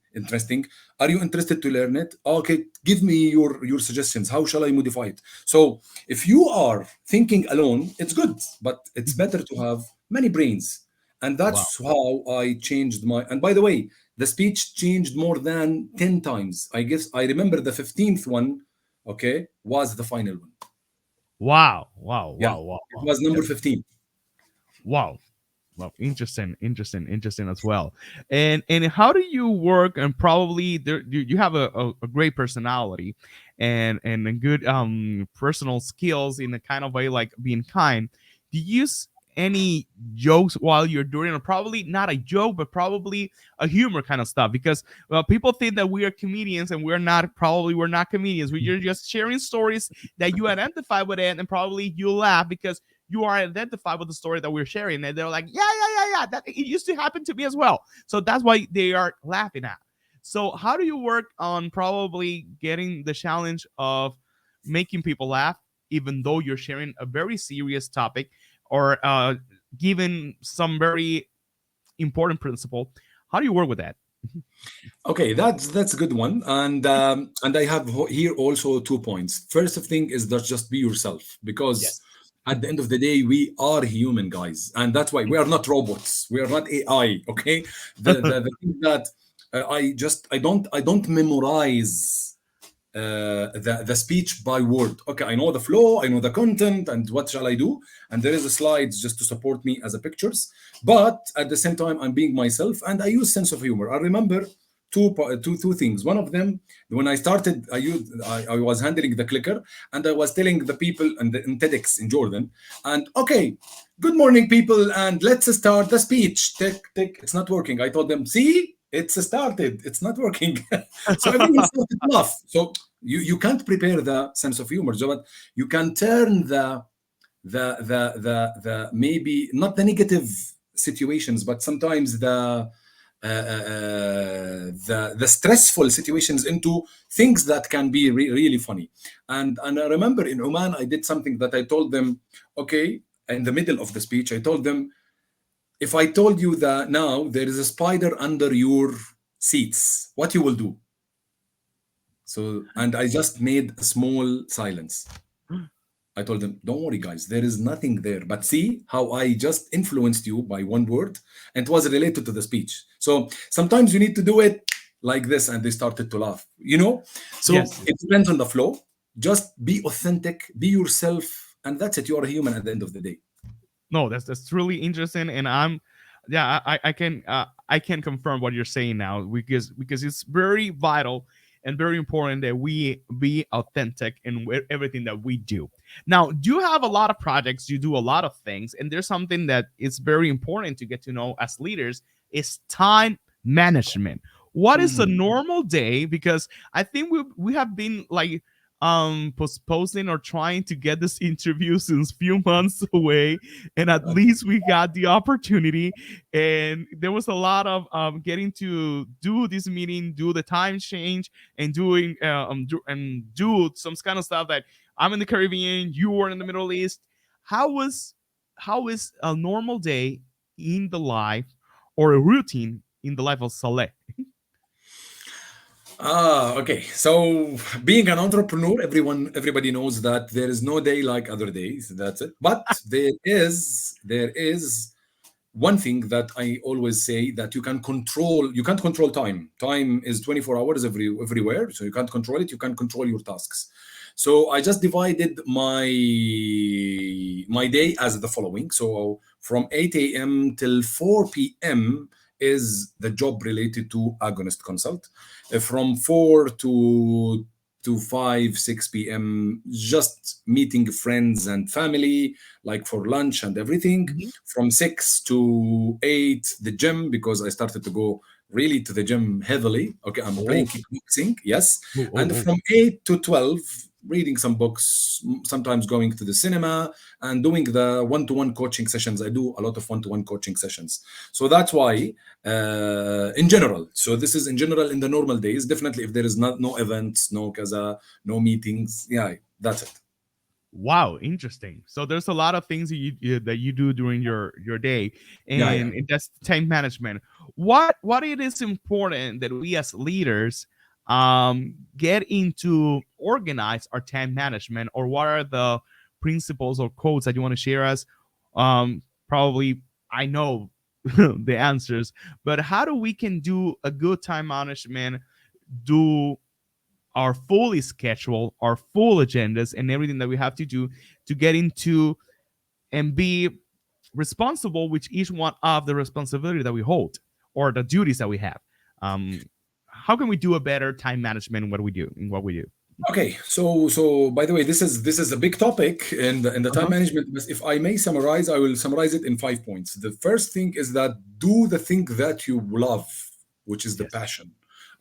[SPEAKER 2] Are you interested to learn it? Okay, give me your suggestions. How shall I modify it? So if you are thinking alone, it's good, but it's
[SPEAKER 1] Mhm.
[SPEAKER 2] better to have many brains. And
[SPEAKER 1] Wow.
[SPEAKER 2] that's how I changed my. And by the way, the speech changed more than 10 times. I guess I remember the 15th one, okay, was the final one.
[SPEAKER 1] Wow. Wow.
[SPEAKER 2] Yeah,
[SPEAKER 1] Wow. Wow.
[SPEAKER 2] it
[SPEAKER 1] Wow.
[SPEAKER 2] was number
[SPEAKER 1] That's
[SPEAKER 2] 15.
[SPEAKER 1] wow. Well, interesting, interesting, interesting as well. And how do you work? And probably there you have a great personality, and a good personal skills in a kind of way like being kind. Do you use any jokes while you're doing it? Or probably not a joke, but probably a humor kind of stuff. Because well, people think that we are comedians and we're not. Probably we're not comedians. We're just sharing stories that you identify with it, and probably you laugh because you are identified with the story that we're sharing, and they're like, yeah, that it used to happen to me as well. So that's why they are laughing at. So how do you work on probably getting the challenge of making people laugh, even though you're sharing a very serious topic or given some very important principle? How do you work with that?
[SPEAKER 2] Okay, that's a good one, and I have here also 2 points. First of thing is that just be yourself, because
[SPEAKER 1] Yes.
[SPEAKER 2] at the end of the day we are human, guys, and that's why we are not robots, we are not AI. Okay, the thing that I don't memorize the speech by word. Okay, I know the flow, I know the content, and what shall I do? And there is a slides just to support me as a pictures. But at the same time, I'm being myself, and I use sense of humor. I remember two things. One of them, when I started, I was handling the clicker, and I was telling the people in TEDx in Jordan, and okay, good morning, people, and let's start the speech. Tick, tick. It's not working. I told them, see, it's started. It's not working. So everyone started to laugh. So you can't prepare the sense of humor, so but you can turn the maybe not the negative situations, but sometimes the stressful situations into things that can be really funny. And I remember in Oman, I did something that I told them, okay, in the middle of the speech, I told them, if I told you that now there is a spider under your seats, what you will do? So, and I just made a small silence. I told them, don't worry, guys, there is nothing there. But see how I just influenced you by one word, and it was related to the speech. So sometimes you need to do it like this, and they started to laugh, you know? So
[SPEAKER 1] Yes.
[SPEAKER 2] it depends on the flow. Just be authentic, be yourself, and that's it. You are a human at the end of the day.
[SPEAKER 1] No, that's really interesting, and yeah, I can confirm what you're saying now, because it's very vital and very important that we be authentic in everything that we do. Now, do you have a lot of projects? You do a lot of things, and there's something that is very important to get to know as leaders is time management. What is a
[SPEAKER 2] Mhm.
[SPEAKER 1] normal day? Because I think we have been like postponing or trying to get this interview since few months away, and at least we got the opportunity, and there was a lot of getting to do this meeting, do the time change, and doing and do some kind of stuff that I'm in the Caribbean, you were in the Middle East. How is how is a normal day in the life, or a routine in the life of Saleh?
[SPEAKER 2] Okay. So being an entrepreneur, everybody knows that there is no day like other days. That's it. But there is one thing that I always say, that you can't control time. Time is 24 hours everywhere, so you can't control it. You can't control your tasks. So I just divided my day as the following. So from 8 a.m. till 4 p.m. is the job related to agonist consult. From 4 to 5, 6 p.m., just meeting friends and family, like for lunch and everything.
[SPEAKER 1] Mhm.
[SPEAKER 2] From 6 to 8, the gym, because I started to go really to the gym heavily. Okay, I'm playing
[SPEAKER 1] Oh,
[SPEAKER 2] kickboxing, yes.
[SPEAKER 1] oh, oh,
[SPEAKER 2] And
[SPEAKER 1] oh.
[SPEAKER 2] from 8 to 12, reading some books, sometimes going to the cinema and doing the one-to-one coaching sessions. I do a lot of one-to-one coaching sessions. So that's why, in general, so this is in general in the normal days. Definitely, if there is not no events, no kaza, no meetings, yeah, that's it.
[SPEAKER 1] Wow, interesting. So there's a lot of things that you do during your day,
[SPEAKER 2] Yeah, yeah.
[SPEAKER 1] and that's time management. What it is important that we as leaders get into organize our time management, or what are the principles or codes that you want to share us? Probably I know the answers, but how do we can do a good time management? Do our fully schedule, our full agendas, and everything that we have to get into and be responsible with each one of the responsibility that we hold or the duties that we have. Um, how can we do a better time management in what we do? In what we do?
[SPEAKER 2] Okay, so by the way, this is a big topic in the time
[SPEAKER 1] Uh-huh.
[SPEAKER 2] management. But if I may summarize, I will summarize it in 5 points. The first thing is that do the thing that you love, which is the
[SPEAKER 1] Yes.
[SPEAKER 2] passion.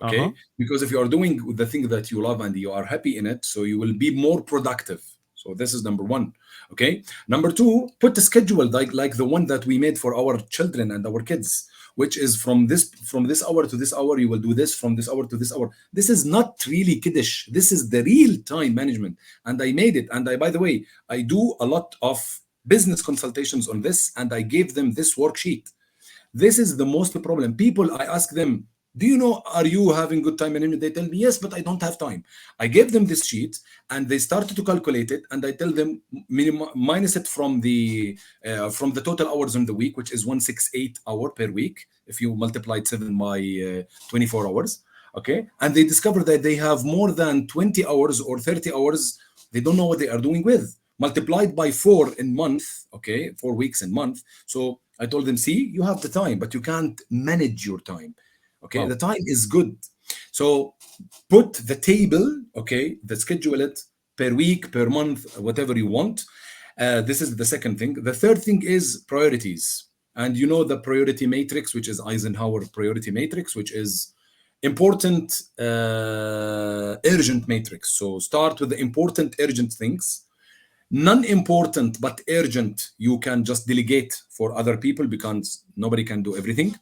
[SPEAKER 1] Uh-huh.
[SPEAKER 2] Okay, because if you are doing the thing that you love and you are happy in it, so you will be more productive. So this is number one. Okay, number two, put a schedule like the one that we made for our children and our kids, which is from this hour to this hour you will do this, from this hour to this hour. This is not really kiddish, this is the real time management. And I made it, and I, by the way, I do a lot of business consultations on this, and I gave them this worksheet. This is the most problem. People, I ask them, do you know, are you having good time management? They tell me, yes, but I don't have time. I gave them this sheet and they started to calculate it. And I tell them, minus it from the total hours in the week, which is 168 hour per week. If you multiply it 7 by 24 hours. Okay. And they discover that they have more than 20 hours or 30 hours. They don't know what they are doing with, multiplied by 4 in month. Okay. 4 weeks in month. So I told them, see, you have the time, but you can't manage your time. Okay,
[SPEAKER 1] Wow.
[SPEAKER 2] the time is good. So put the table, okay, the schedule it per week, per month, whatever you want. This is the second thing. The third thing is priorities. And you know the priority matrix, which is Eisenhower priority matrix, which is important, urgent matrix. So start with the important, urgent things. Non-important but urgent, you can just delegate for other people because nobody can do everything.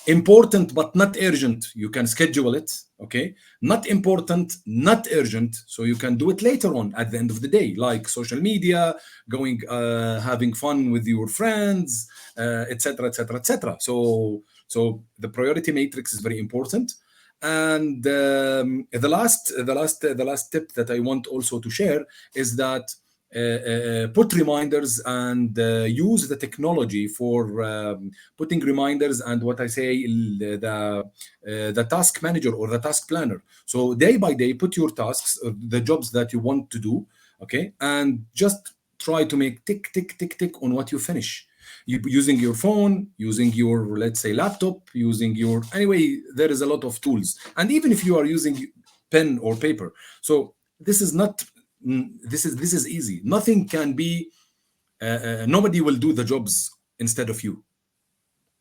[SPEAKER 2] Important but not urgent, you can schedule it. Okay, not important, not urgent, so you can do it later on at the end of the day, like social media, going, having fun with your friends, etc, etc, etc. So the priority matrix is very important. And the last tip that I want also to share is that put reminders and use the technology for putting reminders, and what I say, the task manager or the task planner. So day by day, put your tasks, the jobs that you want to do, okay, and just try to make tick tick tick tick on what you finish. You using your phone, using your, let's say, laptop, using your, anyway, there is a lot of tools, and even if you are using pen or paper. So this is not, this is easy. Nothing can be, nobody will do the jobs instead of you.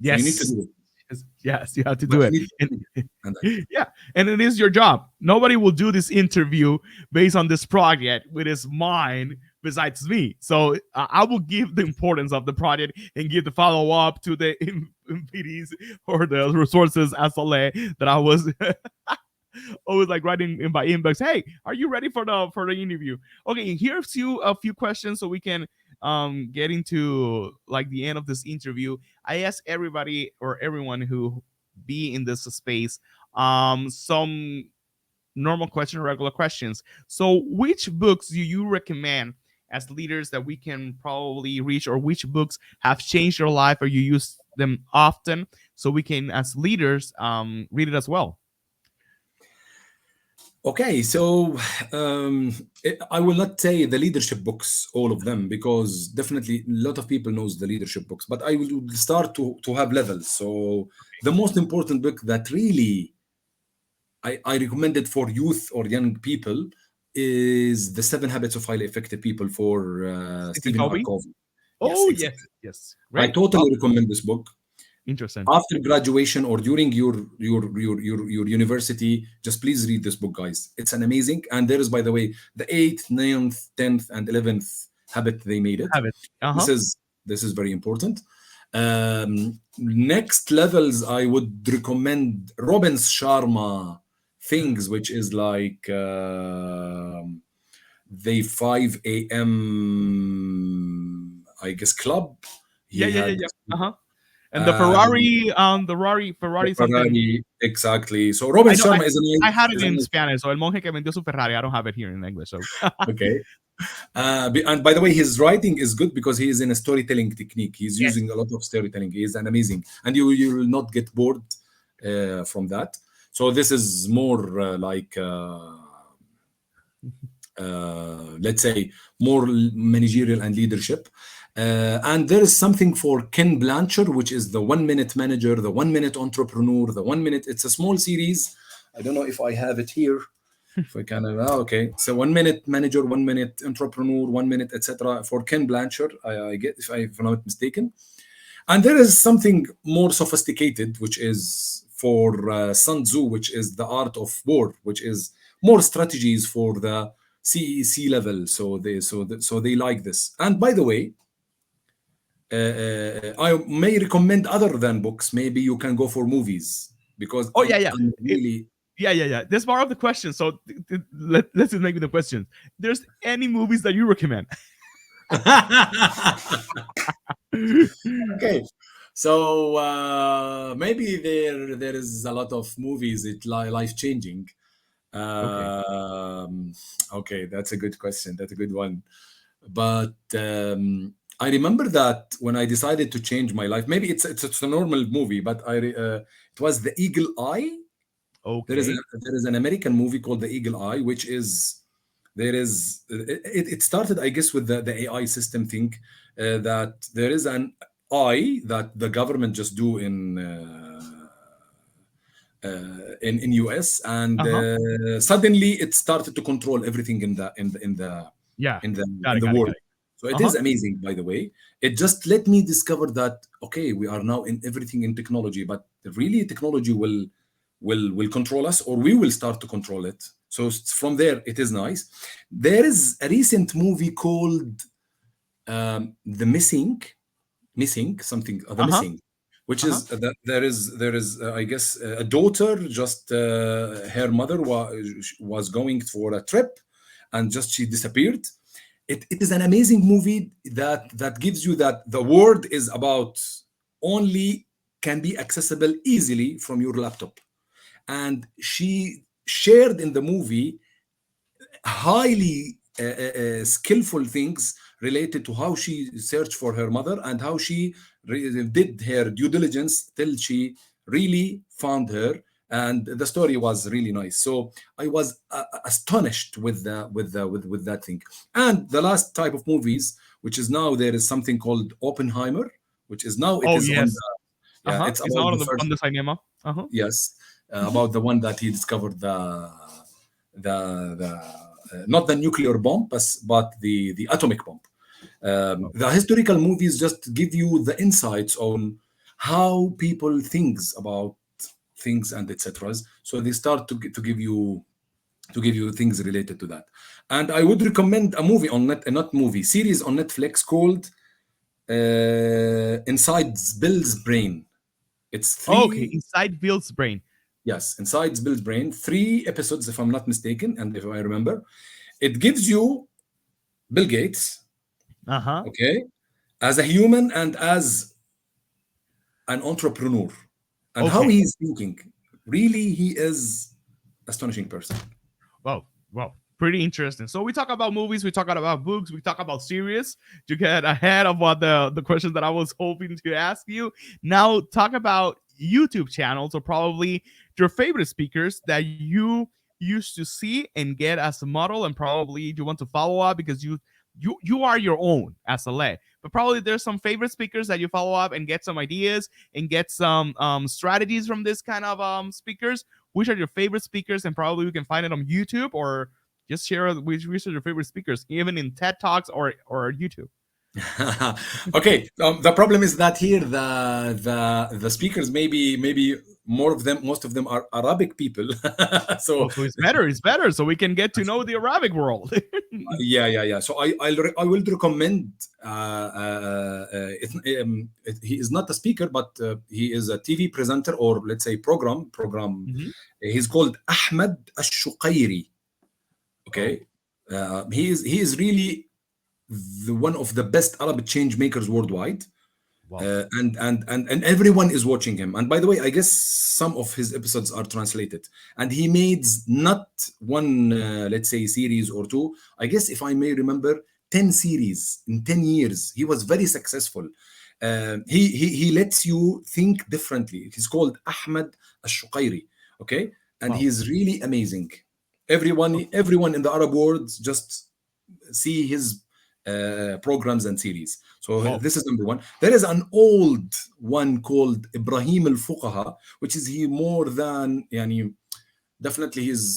[SPEAKER 2] So you need to
[SPEAKER 1] Yes.
[SPEAKER 2] do it,
[SPEAKER 1] Yes, yes, you have to
[SPEAKER 2] but
[SPEAKER 1] do
[SPEAKER 2] you
[SPEAKER 1] it.
[SPEAKER 2] need to
[SPEAKER 1] And
[SPEAKER 2] do it. And
[SPEAKER 1] yeah, and it is your job. Nobody will do this interview based on this project with his mind besides me. So I will give the importance of the project and give the follow up to the MPDs or the resources as Saleh that I was always like writing in my inbox. Hey, are you ready for the interview? Okay, here's you a few questions so we can get into like the end of this interview. I ask everybody or everyone who be in this space some normal question, regular questions. So which books do you recommend as leaders that we can probably reach, or which books have changed your life or you use them often so we can as leaders read it as well?
[SPEAKER 2] Okay, so I will not say the leadership books, all of them, because definitely a lot of people knows the leadership books. But I will start to have levels. So the most important book that really I recommend it for youth or young people is The Seven Habits of Highly Effective People for
[SPEAKER 1] Stephen
[SPEAKER 2] Stephen R.
[SPEAKER 1] Covey.
[SPEAKER 2] Covey. Yes,
[SPEAKER 1] Oh yes,
[SPEAKER 2] exactly.
[SPEAKER 1] yes,
[SPEAKER 2] I
[SPEAKER 1] great. Oh,
[SPEAKER 2] totally recommend this book.
[SPEAKER 1] interesting.
[SPEAKER 2] After graduation or during your university, just please read this book, guys. It's an amazing. And there is, by the way, the eighth, ninth, 10th, and 11th habit they made it.
[SPEAKER 1] Have it. Uh
[SPEAKER 2] This
[SPEAKER 1] huh.
[SPEAKER 2] is this is very important. Next levels, I would recommend Robin's Sharma things, which is like the 5 a.m. I guess club.
[SPEAKER 1] Yeah,
[SPEAKER 2] He
[SPEAKER 1] yeah, yeah,
[SPEAKER 2] had
[SPEAKER 1] yeah.
[SPEAKER 2] this
[SPEAKER 1] Uh
[SPEAKER 2] book.
[SPEAKER 1] huh. And the
[SPEAKER 2] Um,
[SPEAKER 1] Ferrari, Ferrari something.
[SPEAKER 2] Ferrari, exactly. So Robin
[SPEAKER 1] I know.
[SPEAKER 2] Sharma is a
[SPEAKER 1] I had it
[SPEAKER 2] is a
[SPEAKER 1] in
[SPEAKER 2] nice.
[SPEAKER 1] Spanish. So el monje que vendió su Ferrari. I don't have it here in English. So
[SPEAKER 2] Okay. And by the way, his writing is good because he is in a storytelling technique. He's
[SPEAKER 1] yes,
[SPEAKER 2] using a lot of storytelling. He is an amazing, and you will not get bored from that. So this is more like let's say more managerial and leadership. And there is something for Ken Blanchard, which is the 1 minute manager, the 1 minute entrepreneur, the 1 minute. It's a small series. I don't know if I have it here. If I can, okay. So 1 minute manager, 1 minute entrepreneur, 1 minute, etc. For Ken Blanchard, I get if I'm not mistaken. And there is something more sophisticated, which is for Sun Tzu, which is the art of war, which is more strategies for the CEC level. So they like this. And by the way, I may recommend other than books. Maybe you can go for movies because
[SPEAKER 1] oh yeah, yeah.
[SPEAKER 2] I'm
[SPEAKER 1] It,
[SPEAKER 2] really
[SPEAKER 1] yeah, yeah, yeah. There's more of the question. So let's just make the question. There's any movies that you recommend?
[SPEAKER 2] okay. So maybe there is a lot of movies it life changing.
[SPEAKER 1] Okay.
[SPEAKER 2] Um, okay, that's a good question. That's a good one. But I remember that when I decided to change my life, maybe it's a normal movie, but it was The Eagle Eye.
[SPEAKER 1] Okay.
[SPEAKER 2] There is an American movie called The Eagle Eye, which is there is it started, I guess, with the AI system thing that there is an eye that the government just do in US, and
[SPEAKER 1] Uh huh.
[SPEAKER 2] suddenly it started to control everything
[SPEAKER 1] Yeah.
[SPEAKER 2] in the
[SPEAKER 1] Got
[SPEAKER 2] in
[SPEAKER 1] it.
[SPEAKER 2] the
[SPEAKER 1] Got it.
[SPEAKER 2] world.
[SPEAKER 1] Got it.
[SPEAKER 2] So it
[SPEAKER 1] Uh huh.
[SPEAKER 2] is amazing, by the way. It just let me discover that okay, we are now in everything in technology, but really technology will control us, or we will start to control it. So from there, it is nice. There is a recent movie called The Missing something, The
[SPEAKER 1] Uh huh.
[SPEAKER 2] Missing, which
[SPEAKER 1] Uh huh.
[SPEAKER 2] is that there is I guess a daughter, just her mother was going for a trip, and just she disappeared. It is an amazing movie that gives you that the world is about only can be accessible easily from your laptop. And she shared in the movie highly skillful things related to how she searched for her mother and how she did her due diligence till she really found her. And the story was really nice. So I was astonished with that thing. And the last type of movies, which is now there is something called Oppenheimer, which is now it
[SPEAKER 1] Oh
[SPEAKER 2] is on
[SPEAKER 1] yes.
[SPEAKER 2] the,
[SPEAKER 1] Uh
[SPEAKER 2] yeah,
[SPEAKER 1] huh.
[SPEAKER 2] it's
[SPEAKER 1] It's
[SPEAKER 2] about
[SPEAKER 1] not
[SPEAKER 2] the
[SPEAKER 1] on
[SPEAKER 2] first,
[SPEAKER 1] the cinema. Uh huh.
[SPEAKER 2] yes,
[SPEAKER 1] Hmm.
[SPEAKER 2] about the one that he discovered the not the nuclear bomb, but the atomic bomb.
[SPEAKER 1] Oh.
[SPEAKER 2] The historical movies just give you the insights on how people thinks about things and etc. So they start to give you things related to that. And I would recommend a movie on net, not movie series on Netflix called Inside Bill's Brain. It's
[SPEAKER 1] Okay.
[SPEAKER 2] three.
[SPEAKER 1] Inside Bill's brain.
[SPEAKER 2] Yes, inside Bill's Brain, 3 episodes, if I'm not mistaken, and if I remember. It gives you Bill Gates,
[SPEAKER 1] Uh huh.
[SPEAKER 2] okay, as a human and as an entrepreneur, and how
[SPEAKER 1] Okay.
[SPEAKER 2] he's thinking. Really, he is astonishing person.
[SPEAKER 1] Well, pretty interesting. So we talk about movies, we talk about books, we talk about series to get ahead of what the questions that I was hoping to ask you. Now talk about YouTube channels or probably your favorite speakers that you used to see and get as a model, and probably you want to follow up because you are your own as a lay. But probably there's some favorite speakers that you follow up and get some ideas and get some strategies from this kind of speakers. Which are your favorite speakers? And probably we can find it on YouTube, or just share which are your favorite speakers, even in TED Talks or YouTube.
[SPEAKER 2] Okay, the problem is that here the speakers, maybe more of them, most of them are Arabic people.
[SPEAKER 1] Oh,
[SPEAKER 2] So
[SPEAKER 1] so it's better. It's better. So we can get to know the Arabic world.
[SPEAKER 2] yeah. So I will recommend. He is not a speaker, but he is a TV presenter, or let's say program.
[SPEAKER 1] Mhm.
[SPEAKER 2] He's called Ahmed Al-Shuqairi.
[SPEAKER 1] Oh,
[SPEAKER 2] Okay, he is really one of the best Arab change makers worldwide.
[SPEAKER 1] wow.
[SPEAKER 2] And everyone is watching him. And by the way, I guess some of his episodes are translated, and he made not one let's say series or two. I guess, if I may remember, 10 series in 10 years. He was very successful. He lets you think differently. He's called Ahmed Al-Shuqairi. Okay, and he
[SPEAKER 1] Wow.
[SPEAKER 2] is really amazing. Everyone in the Arab world just see his programs and series. So
[SPEAKER 1] Oh.
[SPEAKER 2] this is number one. There is an old one called Ibrahim al Fuqaha, which is he more than, yani, definitely he's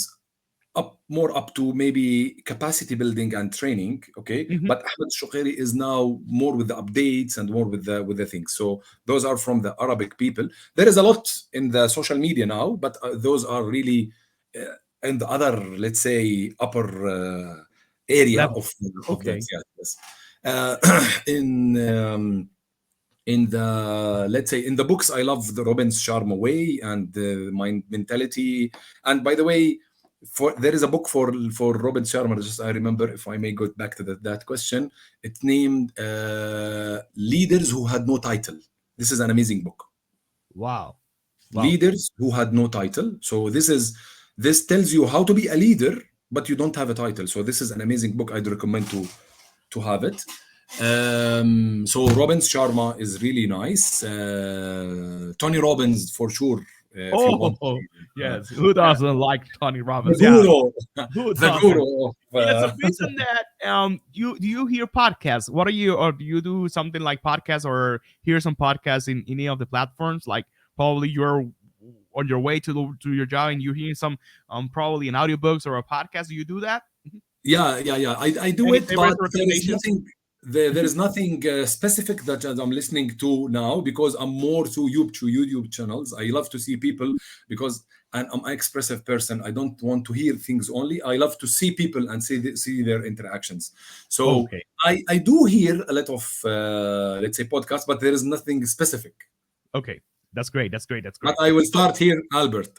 [SPEAKER 2] more up to maybe capacity building and training. Okay,
[SPEAKER 1] Mhm.
[SPEAKER 2] but Ahmed Shuqairi is now more with the updates and more with the things. So those are from the Arabic people. There is a lot in the social media now, but those are really in the other, let's say, upper area
[SPEAKER 1] Level.
[SPEAKER 2] of that.
[SPEAKER 1] Okay.
[SPEAKER 2] Yeah, yes. In the, let's say, in the books, I love the Robin's Sharma way and the mind mentality. And by the way, for there is a book for Robin Sharma. Just I remember, if I may go back to that question, it's named "Leaders Who Had No Title." This is an amazing book.
[SPEAKER 1] Wow. Wow.
[SPEAKER 2] Leaders who had no title. So this tells you how to be a leader, but you don't have a title. So this is an amazing book. I'd recommend to have it. So Robbins Sharma is really nice. Tony Robbins for sure. If you want,
[SPEAKER 1] Oh,
[SPEAKER 2] uh,
[SPEAKER 1] yes. Who doesn't like Tony
[SPEAKER 2] the
[SPEAKER 1] Robbins? Yeah.
[SPEAKER 2] guru,
[SPEAKER 1] Who
[SPEAKER 2] the
[SPEAKER 1] doesn't?
[SPEAKER 2] guru of.
[SPEAKER 1] It's a reason that you do you hear podcasts? What are you, or do you do something like podcasts, or hear some podcasts in any of the platforms? Like probably you're on your way to your job and you're hearing some probably an audiobooks or a podcast. Do you do that? Mhm.
[SPEAKER 2] Yeah. I do
[SPEAKER 1] Any
[SPEAKER 2] it, but
[SPEAKER 1] favorite
[SPEAKER 2] there is
[SPEAKER 1] recommendations?
[SPEAKER 2] nothing. There is nothing specific that I'm listening to now, because I'm more to YouTube channels. I love to see people, because I'm an expressive person. I don't want to hear things only. I love to see people and see their interactions. So
[SPEAKER 1] Okay.
[SPEAKER 2] I do hear a lot of let's say podcasts, but there is nothing specific.
[SPEAKER 1] Okay. That's great. That's great. That's
[SPEAKER 2] But
[SPEAKER 1] great.
[SPEAKER 2] I will
[SPEAKER 1] So
[SPEAKER 2] start here, Albert.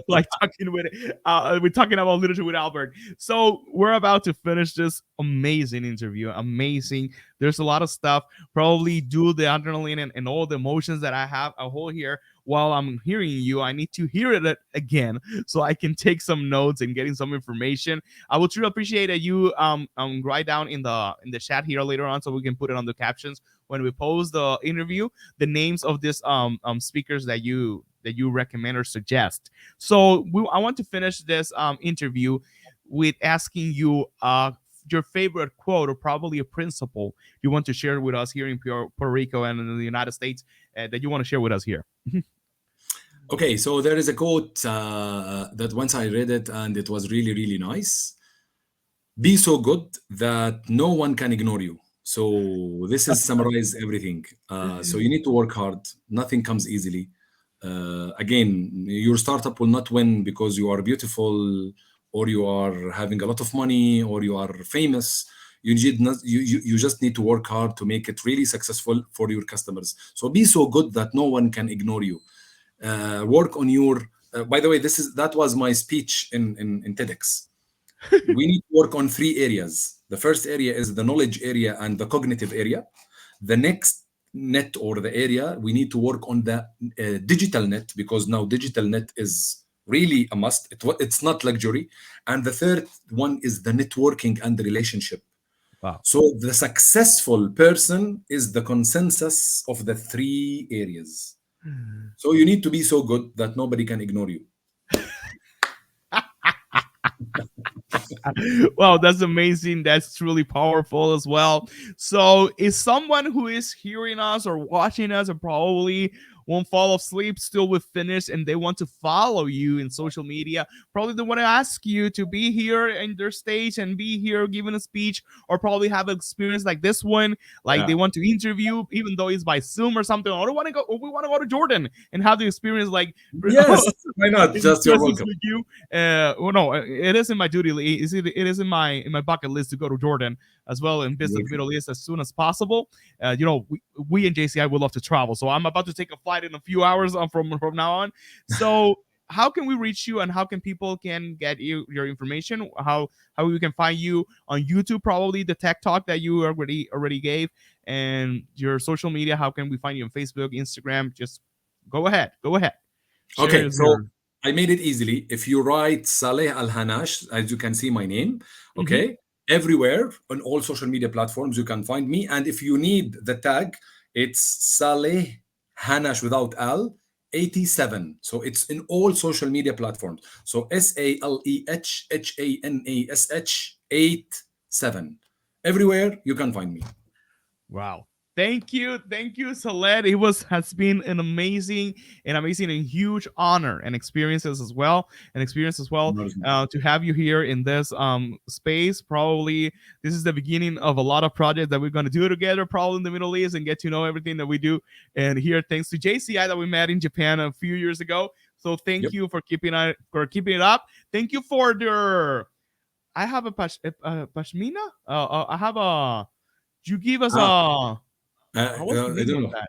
[SPEAKER 1] like talking with we're talking about literature with Albert. So we're about to finish this amazing interview. Amazing. There's a lot of stuff. Probably do the adrenaline and all the emotions that I have a whole here while I'm hearing you. I need to hear it again so I can take some notes and getting some information. I would truly appreciate that you write down in the chat here later on so we can put it on the captions when we post the interview, the names of these speakers that you recommend or suggest. So I want to finish this interview with asking you your favorite quote or probably a principle you want to share with us here in Puerto Rico and in the United States that you want to share with us here.
[SPEAKER 2] Okay, so there is a quote that once I read it, and it was really, really nice. Be so good that no one can ignore you. So this is summarize everything. So you need to work hard. Nothing comes easily. Again, your startup will not win because you are beautiful, or you are having a lot of money, or you are famous. You just need to work hard to make it really successful for your customers. So be so good that no one can ignore you. Work on your. By the way, that was my speech in TEDx. We need to work on three areas. The first area is the knowledge area and the cognitive area. The next net, or the area, we need to work on the digital net, because now digital net is really a must. It's not luxury. And the third one is the networking and the relationship.
[SPEAKER 1] Wow.
[SPEAKER 2] So the successful person is the consensus of the three areas. So you need to be so good that nobody can ignore you.
[SPEAKER 1] Wow, that's amazing. That's truly powerful as well. So, is someone who is hearing us or watching us and probably won't fall asleep still with finish and they want to follow you in social media, probably they want to ask you to be here in their stage and be here giving a speech, or probably have an experience like this one, like they
[SPEAKER 2] Yeah.
[SPEAKER 1] want to interview, even though it's by Zoom or something, or they want to go, or we want to go to Jordan and have the experience like
[SPEAKER 2] Yes. Why not?
[SPEAKER 1] in
[SPEAKER 2] Just you're
[SPEAKER 1] presence
[SPEAKER 2] welcome.
[SPEAKER 1] with you. Well, no, it is in my duty. It is in my bucket list to go to Jordan as well and
[SPEAKER 2] You're
[SPEAKER 1] visit the
[SPEAKER 2] welcome.
[SPEAKER 1] Middle East as soon as possible. We in JCI would love to travel, so I'm about to take a flight in a few hours from now on. So, how can we reach you, and how can people can get your information? How we can find you on YouTube? Probably the tech talk that you already gave, and your social media. How can we find you on Facebook, Instagram? Just go ahead. Share
[SPEAKER 2] Okay, so
[SPEAKER 1] your.
[SPEAKER 2] I made it easily. If you write Saleh Al Hanash, as you can see my name,
[SPEAKER 1] Mhm.
[SPEAKER 2] okay, everywhere on all social media platforms, you can find me. And if you need the tag, it's Saleh Hanash without Al 87. So it's in all social media platforms. So SalehHanash 87. Everywhere you can find me.
[SPEAKER 1] Wow. Thank you, Saled. It has been an amazing and huge honor and experience as well, to have you here in this space. Probably this is the beginning of a lot of projects that we're going to do together, probably in the Middle East, and get to know everything that we do. And here, thanks to JCI that we met in Japan a few years ago. So thank
[SPEAKER 2] Yep.
[SPEAKER 1] you for keeping it up. Thank you for their. I have a pashmina. I have a. You give us
[SPEAKER 2] Ah,
[SPEAKER 1] a. What's the
[SPEAKER 2] I
[SPEAKER 1] name
[SPEAKER 2] don't
[SPEAKER 1] of
[SPEAKER 2] know.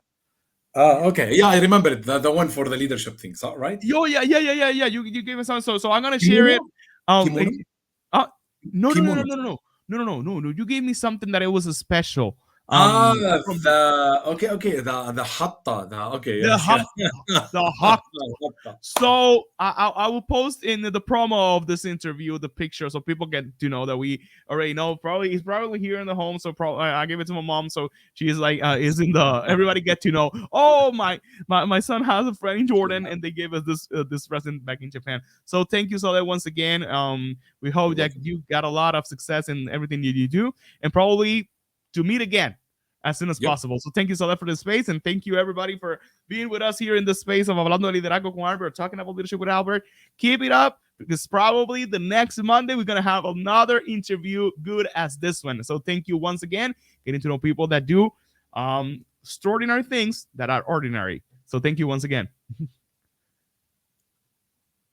[SPEAKER 1] that?
[SPEAKER 2] Okay. Yeah, I remember it. The one for the leadership thing, so, right?
[SPEAKER 1] Yo, yeah. You gave us some, so I'm gonna share
[SPEAKER 2] Kimono?
[SPEAKER 1] it. Um,
[SPEAKER 2] Kimono?
[SPEAKER 1] uh, no, no, no, no,
[SPEAKER 2] Kimono.
[SPEAKER 1] no, no, no, no, no, no, no, no. You gave me something that it was a special.
[SPEAKER 2] Ah,
[SPEAKER 1] From
[SPEAKER 2] okay. The hatta. Okay,
[SPEAKER 1] the
[SPEAKER 2] yes, yeah.
[SPEAKER 1] hot, the hot.
[SPEAKER 2] Hatta.
[SPEAKER 1] So I will post in the promo of this interview the picture so people get to know that we already know. Probably he's probably here in the home, so probably I gave it to my mom, so she's like is in the everybody get to know. Oh my son has a friend in Jordan, and they gave us this present back in Japan. So thank you so that once again. We hope
[SPEAKER 2] You're
[SPEAKER 1] that
[SPEAKER 2] welcome.
[SPEAKER 1] you got a lot of success in everything that you do, and probably to meet again as soon as
[SPEAKER 2] Yep.
[SPEAKER 1] possible. So thank you so much for this space, and thank you everybody for being with us here in the space of Hablando de Liderazgo con Albert, talking about leadership with Albert. Keep it up, because probably the next Monday we're going to have another interview good as this one. So thank you once again, getting to know people that do extraordinary things that are ordinary. So thank you once again.